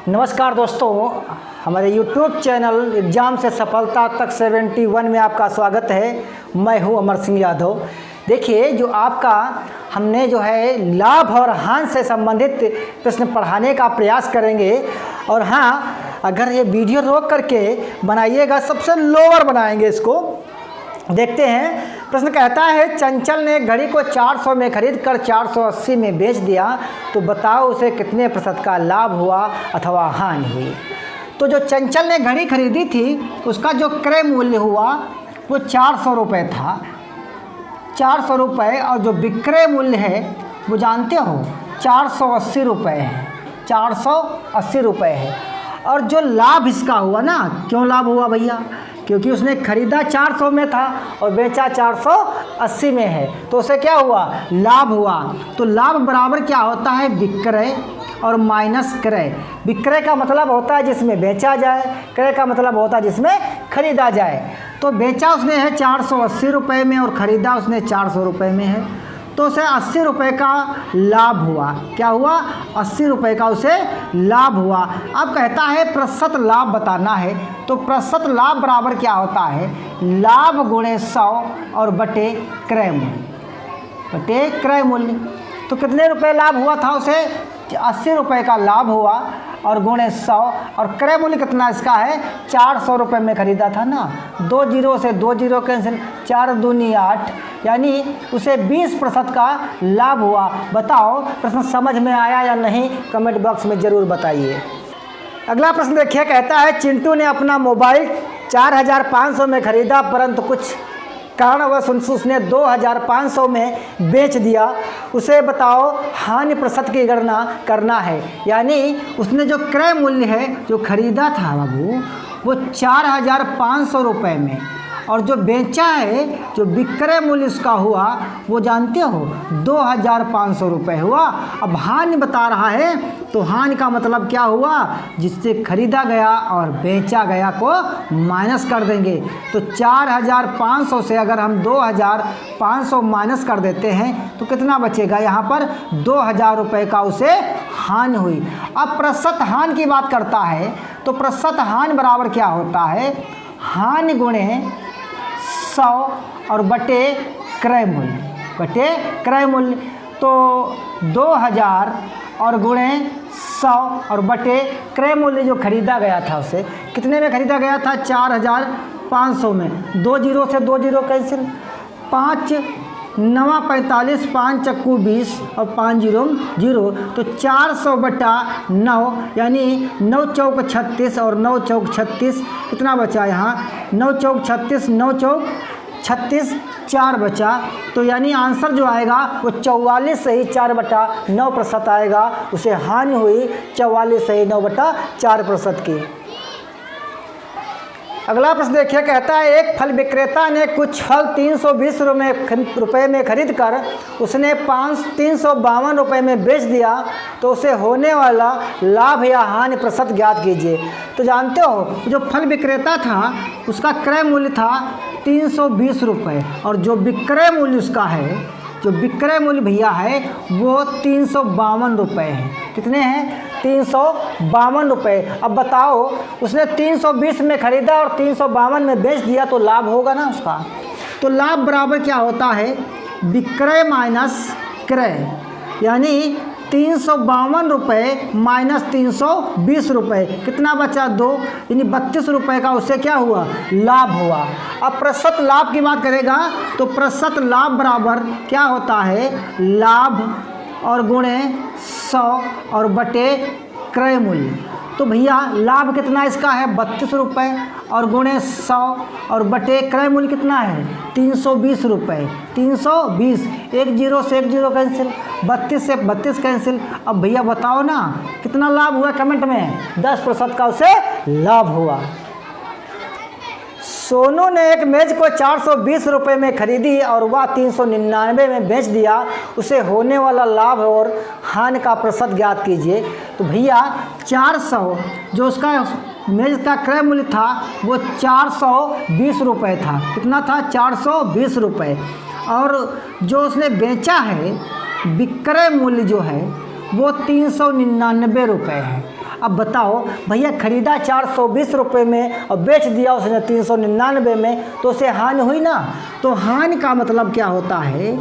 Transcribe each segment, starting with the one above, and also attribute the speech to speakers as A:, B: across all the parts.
A: नमस्कार दोस्तों, हमारे YouTube चैनल एग्ज़ाम से सफलता तक 71 में आपका स्वागत है। मैं हूं अमर सिंह यादव। देखिए, जो आपका हमने जो है लाभ और हानि से संबंधित प्रश्न पढ़ाने का प्रयास करेंगे। और हाँ, अगर ये वीडियो रोक करके बनाइएगा, सबसे लोअर बनाएंगे इसको। देखते हैं, प्रश्न कहता है चंचल ने घड़ी को 400 में खरीद कर 480 में बेच दिया, तो बताओ उसे कितने प्रतिशत का लाभ हुआ अथवा हानि हुई। तो जो चंचल ने घड़ी खरीदी थी, उसका जो क्रय मूल्य हुआ वो 400 रुपये था, 400 रुपये। और जो विक्रय मूल्य है वो जानते हो 480 रुपये है, 480 रुपये है। और जो लाभ इसका हुआ ना, क्यों लाभ हुआ भैया? क्योंकि उसने खरीदा 400 में था और बेचा 480 में है, तो उसे क्या हुआ? लाभ हुआ। तो लाभ बराबर क्या होता है? विक्रय और माइनस क्रय। विक्रय का मतलब होता है जिसमें बेचा जाए, क्रय का मतलब होता है जिसमें खरीदा जाए। तो बेचा उसने है 480 रुपये में और ख़रीदा उसने 400 रुपये में है, तो उसे 80 रुपये का लाभ हुआ। क्या हुआ? 80 रुपये का उसे लाभ हुआ। अब कहता है प्रतिशत लाभ बताना है, तो प्रतिशत लाभ बराबर क्या होता है? लाभ गुणे 100 और बटे क्रय मूल्य, बटे क्रय मूल्य। तो कितने रुपए लाभ हुआ था उसे? 80 रुपये का लाभ हुआ और गुणे 100। और क्रय मूल्य कितना इसका है? 400 रुपये में ख़रीदा था ना। 2 जीरो से 2 जीरो कैंसिल, 4 दूनी 8, यानी उसे 20% का लाभ हुआ। बताओ प्रश्न समझ में आया या नहीं? कमेंट बॉक्स में ज़रूर बताइए। अगला प्रश्न देखिए, कहता है चिंटू ने अपना मोबाइल 4500 में ख़रीदा, परंतु कुछ कारणवश उसने 2500 में बेच दिया। उसे बताओ हानि प्रतिशत की गणना करना है। यानी उसने जो क्रय मूल्य है, जो खरीदा था बाबू, वो 4500 रुपये में, और जो बेचा है, जो विक्रय मूल्य उसका हुआ, वो जानते हो 2500 रुपये हुआ। अब हानि बता रहा है, तो हानि का मतलब क्या हुआ? जिससे खरीदा गया और बेचा गया को माइनस कर देंगे। तो 4500 से अगर हम 2500 माइनस कर देते हैं तो कितना बचेगा? यहाँ पर 2000 रुपये का उसे हानि हुई। अब प्रतिशत हानि की बात करता है, तो प्रतिशत हानि बराबर क्या होता है? हानि गुणे 100 और बटे क्रय मूल्य, बटे क्रय मूल्य। तो 2000 और गुणे 100 और बटे क्रय मूल्य जो खरीदा गया था, उसे कितने में खरीदा गया था? 4500 में। 2 जीरो से 2 जीरो कैंसिल, 5 9 45, 5 चक्कू 20 और 5 जीरो 0, तो 400 बटा 9, यानी 9 चौक 36 और 9 चौक 36, कितना बचा यहाँ? 9 चौक 36, 9 चौक 36, 4 बचा। तो यानी आंसर जो आएगा वो 44 सही 4/9 प्रतिशत आएगा। उसे हानि हुई 44 सही 9/4 प्रतिशत की। अगला प्रश्न देखिए, कहता है एक फल विक्रेता ने कुछ फल 320 रुपये में खरीद कर उसने 352 रुपये में बेच दिया, तो उसे होने वाला लाभ या हानि प्रतिशत ज्ञात कीजिए। तो जानते हो, जो फल विक्रेता था उसका क्रय मूल्य था 320 रुपये, और जो विक्रय मूल्य उसका है, जो विक्रय मूल्य भैया है, वो 352 रुपये है। कितने हैं? 352 रुपये। अब बताओ, उसने 320 में ख़रीदा और 352 में बेच दिया, तो लाभ होगा ना उसका। तो लाभ बराबर क्या होता है? विक्रय माइनस क्रय, यानी 352 रुपये माइनस 320 रुपये, कितना बचा? 2, यानी 32 रुपये का उससे क्या हुआ? लाभ हुआ। अब प्रतिशत लाभ की बात करेगा, तो प्रतिशत लाभ बराबर क्या होता है? लाभ और गुणे 100 और बटे क्रय मूल्य। तो भैया लाभ कितना इसका है? 32 रुपये, और गुणे 100 और बटे क्रय मूल्य कितना है? 320 रुपये, 320। 1 जीरो से 1 जीरो कैंसिल, 32 से 32 कैंसिल। अब भैया बताओ ना कितना लाभ हुआ? कमेंट में 10% का उसे लाभ हुआ। सोनू ने एक मेज को 420 रुपये में खरीदी और वह 399 में बेच दिया, उसे होने वाला लाभ और हानि का प्रतिशत ज्ञात कीजिए। तो भैया 400 जो उसका मेज का क्रय मूल्य था वो 420 रुपये था। कितना था? 420 रुपये। और जो उसने बेचा है, विक्रय मूल्य जो है वो 399 रुपये है। अब बताओ भैया, खरीदा 420 रुपये में और बेच दिया उसने 399 में, तो उसे हानि हुई ना। तो हानि का मतलब क्या होता है,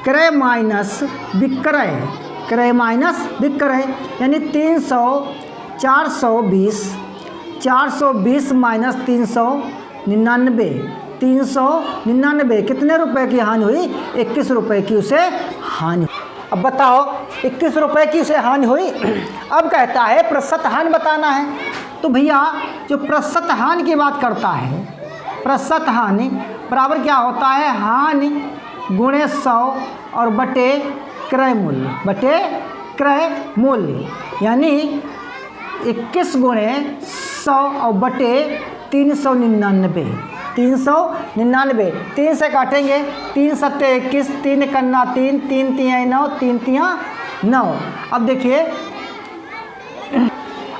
A: क्रय माइनस विक्रय, क्रय माइनस विक्रय, यानी 420 माइनस 399, 399 कितने रुपए की हानि हुई, 21 रुपये की उसे हानि। अब बताओ 21 रुपये की उसे हानि हुई। अब कहता है प्रतिशत हानि बताना है। तो भैया जो प्रतिशत हानि की बात करता है, प्रतिशत हानि बराबर क्या होता है, हानि गुणे 100 और बटे क्रय मूल्य, बटे क्रय मूल्य, यानी 21 गुणे 100 और बटे 399, 399, 3 से काटेंगे, 3 सत्ते 21, 3 कन्ना 3, 3 तिया 9, 3 तिया 9। अब देखिए,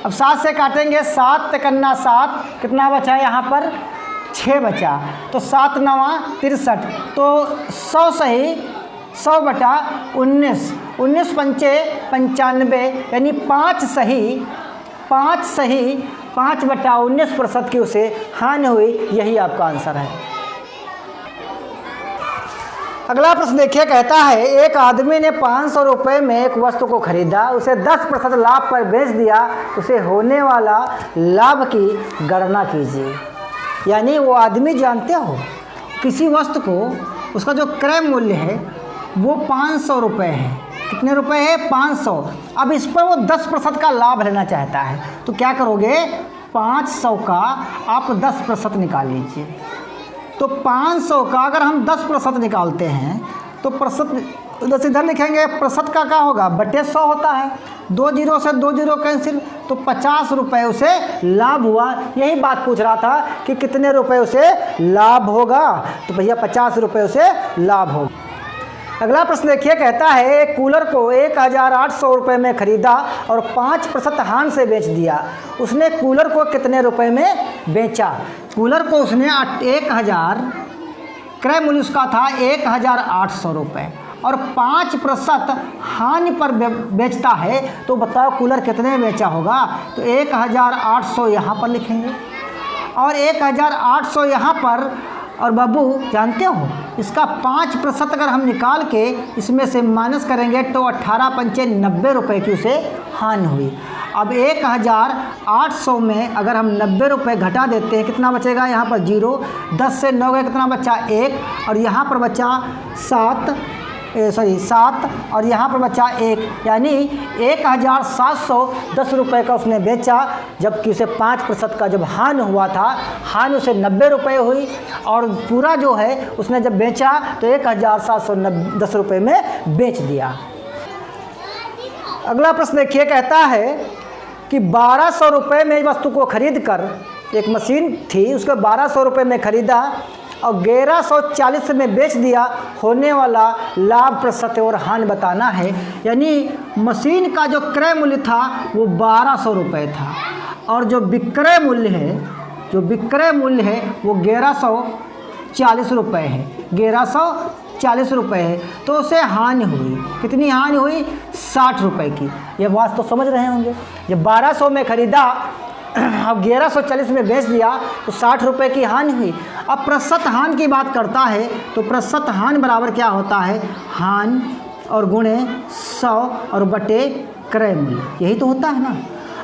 A: अब 7 से काटेंगे, 7 कन्ना 7, कितना बचा यहाँ पर, 6 बचा। तो 7 9 63, तो 100 सही 100 बटा 19, 19 पंचे 95, यानी 5 सही 5 बटा 19% की उसे हानि हुई। यही आपका आंसर है। अगला प्रश्न देखिए, कहता है एक आदमी ने 500 रुपये में एक वस्तु को खरीदा, उसे 10% लाभ पर बेच दिया, उसे होने वाला लाभ की गणना कीजिए। यानी वो आदमी, जानते हो, किसी वस्तु को उसका जो क्रय मूल्य है वो 500 रुपये है। कितने रुपए है, 500। अब इस पर वो 10% का लाभ लेना चाहता है, तो क्या करोगे, 500 का आप 10% निकाल लीजिए। तो 500 का अगर हम 10% निकालते हैं तो प्रतिशत 10 इधर लिखेंगे, प्रतिशत का क्या होगा, बटे 100 होता है, 2 जीरो से 2 जीरो कैंसिल, तो 50 रुपये उसे लाभ हुआ। यही बात पूछ रहा था कि कितने रुपए उसे लाभ होगा, तो भैया 50 रुपये उसे लाभ होगा। अगला प्रश्न देखिए, कहता है एक कूलर को 1800 रुपये में खरीदा और 5% हानि से बेच दिया, उसने कूलर को कितने रुपए में बेचा। कूलर को उसने 1000, क्रय मूल्य उसका था 1800 रुपये और 5% हानि पर बेचता है, तो बताओ कूलर कितने में बेचा होगा। तो 1800 यहाँ पर लिखेंगे और 1800 यहाँ पर, और बाबू जानते हो इसका 5% अगर हम निकाल के इसमें से माइनस करेंगे तो 18 पंचे 90 रुपये की उसे हानि हुई। अब 1800 में अगर हम 90 रुपये घटा देते हैं, कितना बचेगा, यहाँ पर 0, 10 से 9 गए, कितना बचा 1, और यहाँ पर बचा 7 और यहाँ पर बचा 1, यानी 1710 रुपये का उसने बेचा, जबकि उसे 5% का जब हानि हुआ था, हानि उसे 90 रुपये हुई और पूरा जो है उसने जब बेचा तो 1710 रुपये में बेच दिया। अगला प्रश्न देखिए, कहता है कि 1200 रुपये में वस्तु को खरीद कर, एक मशीन थी उसको 1200 रुपये में खरीदा और 1140 में बेच दिया, होने वाला लाभ प्रतिशत और हानि बताना है। यानी मशीन का जो क्रय मूल्य था वो 1200 रुपये था और जो विक्रय मूल्य है, वो 1140 रुपये है, 1140 रुपये है, तो उसे हानि हुई। कितनी हानि हुई, 60 रुपये की। ये बात तो समझ रहे होंगे, जब 1200 में खरीदा अब 1140 में बेच दिया तो 60 रुपये की हानि हुई। अब प्रतिशत हानि की बात करता है तो प्रतिशत हानि बराबर क्या होता है, हानि और गुणे 100 और बटे क्रय मूल्य, यही तो होता है ना।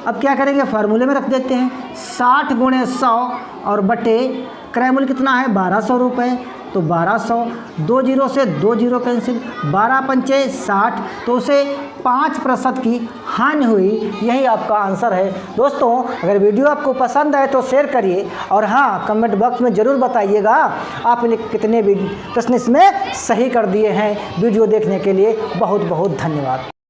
A: अब क्या करेंगे, फार्मूले में रख देते हैं, 60 गुणे 100 और बटे क्रय मूल्य कितना है, 1200 रुपये, तो 1200, 2 जीरो से 2 जीरो कैंसिल, 12 पंचे 60, तो उसे 5% की हानि हुई। यही आपका आंसर है। दोस्तों अगर वीडियो आपको पसंद आए तो शेयर करिए और हाँ, कमेंट बॉक्स में ज़रूर बताइएगा आपने कितने भी प्रश्न इसमें सही कर दिए हैं। वीडियो देखने के लिए बहुत बहुत धन्यवाद।